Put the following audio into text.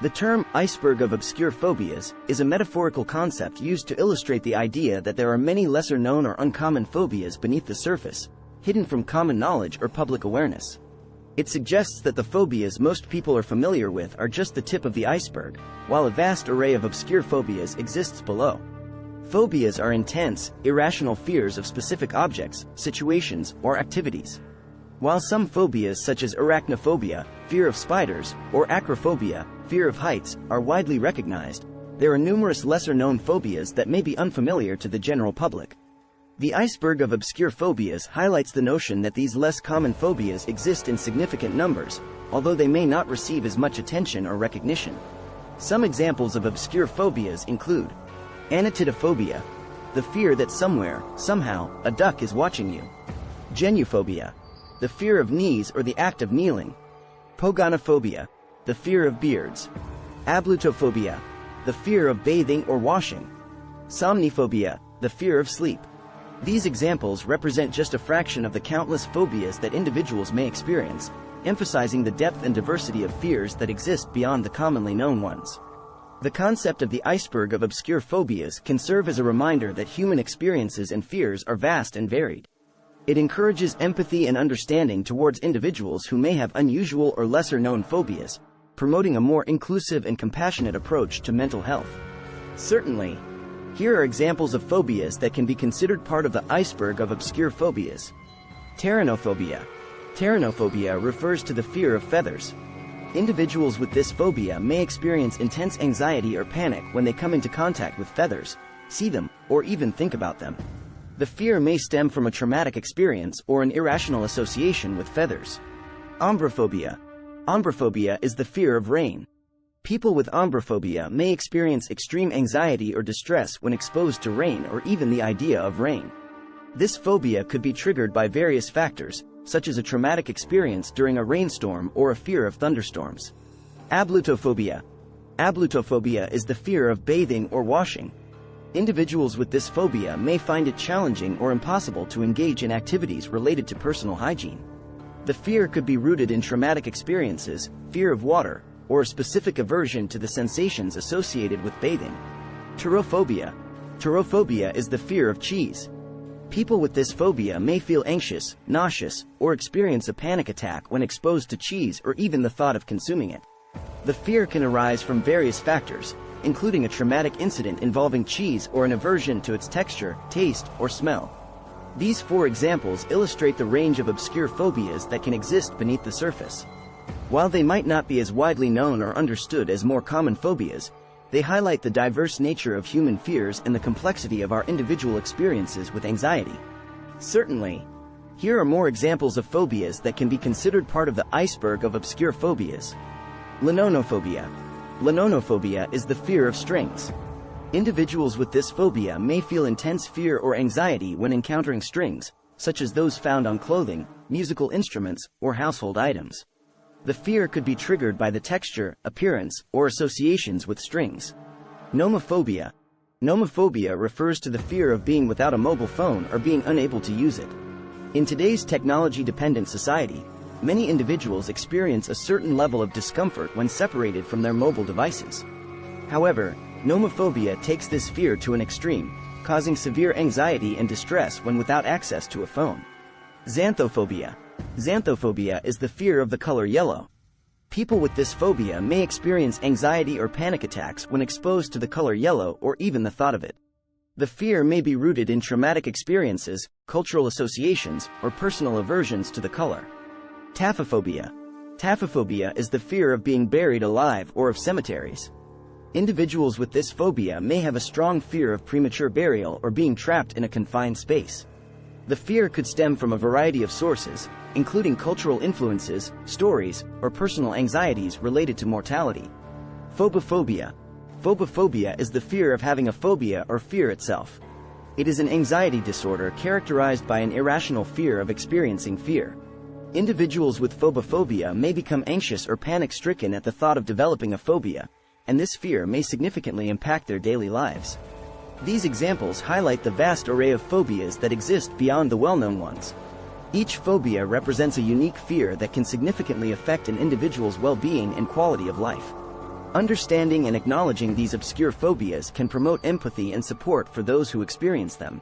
The term iceberg of obscure phobias is a metaphorical concept used to illustrate the idea that there are many lesser-known or uncommon phobias beneath the surface, hidden from common knowledge or public awareness. It suggests that the phobias most people are familiar with are just the tip of the iceberg, while a vast array of obscure phobias exists below. Phobias are intense, irrational fears of specific objects, situations, or activities. While some phobias such as arachnophobia, fear of spiders, or acrophobia, fear of heights, are widely recognized, there are numerous lesser-known phobias that may be unfamiliar to the general public. The iceberg of obscure phobias highlights the notion that these less common phobias exist in significant numbers, although they may not receive as much attention or recognition. Some examples of obscure phobias include anatidaephobia, the fear that somewhere, somehow, a duck is watching you. Genuphobia, the fear of knees or the act of kneeling. Pogonophobia, the fear of beards. Ablutophobia, the fear of bathing or washing. Somniphobia, the fear of sleep. These examples represent just a fraction of the countless phobias that individuals may experience, emphasizing the depth and diversity of fears that exist beyond the commonly known ones. The concept of the iceberg of obscure phobias can serve as a reminder that human experiences and fears are vast and varied. It encourages empathy and understanding towards individuals who may have unusual or lesser-known phobias, promoting a more inclusive and compassionate approach to mental health. Certainly, here are examples of phobias that can be considered part of the iceberg of obscure phobias. Pteronophobia. Pteronophobia refers to the fear of feathers. Individuals with this phobia may experience intense anxiety or panic when they come into contact with feathers, see them, or even think about them. The fear may stem from a traumatic experience or an irrational association with feathers. Ombrophobia. Ombrophobia is the fear of rain. People with ombrophobia may experience extreme anxiety or distress when exposed to rain or even the idea of rain. This phobia could be triggered by various factors, such as a traumatic experience during a rainstorm or a fear of thunderstorms. Ablutophobia. Ablutophobia is the fear of bathing or washing. Individuals with this phobia may find it challenging or impossible to engage in activities related to personal hygiene. The fear could be rooted in traumatic experiences, fear of water, or a specific aversion to the sensations associated with bathing. Pterophobia. Pterophobia is the fear of cheese. People with this phobia may feel anxious, nauseous, or experience a panic attack when exposed to cheese or even the thought of consuming it. The fear can arise from various factors, including a traumatic incident involving cheese or an aversion to its texture, taste, or smell. These four examples illustrate the range of obscure phobias that can exist beneath the surface. While they might not be as widely known or understood as more common phobias, they highlight the diverse nature of human fears and the complexity of our individual experiences with anxiety. Certainly, here are more examples of phobias that can be considered part of the iceberg of obscure phobias. Linonophobia. Linonophobia is the fear of strings. Individuals with this phobia may feel intense fear or anxiety when encountering strings, such as those found on clothing, musical instruments, or household items. The fear could be triggered by the texture, appearance, or associations with strings. Nomophobia. Nomophobia refers to the fear of being without a mobile phone or being unable to use it. In today's technology-dependent society, many individuals experience a certain level of discomfort when separated from their mobile devices. However, nomophobia takes this fear to an extreme, causing severe anxiety and distress when without access to a phone. Xanthophobia. Xanthophobia is the fear of the color yellow. People with this phobia may experience anxiety or panic attacks when exposed to the color yellow or even the thought of it. The fear may be rooted in traumatic experiences, cultural associations, or personal aversions to the color. Taphophobia. Taphophobia is the fear of being buried alive or of cemeteries. Individuals with this phobia may have a strong fear of premature burial or being trapped in a confined space. The fear could stem from a variety of sources, including cultural influences, stories, or personal anxieties related to mortality. Phobophobia. Phobophobia is the fear of having a phobia or fear itself. It is an anxiety disorder characterized by an irrational fear of experiencing fear. Individuals with phobophobia may become anxious or panic-stricken at the thought of developing a phobia, and this fear may significantly impact their daily lives. These examples highlight the vast array of phobias that exist beyond the well-known ones. Each phobia represents a unique fear that can significantly affect an individual's well-being and quality of life. Understanding and acknowledging these obscure phobias can promote empathy and support for those who experience them.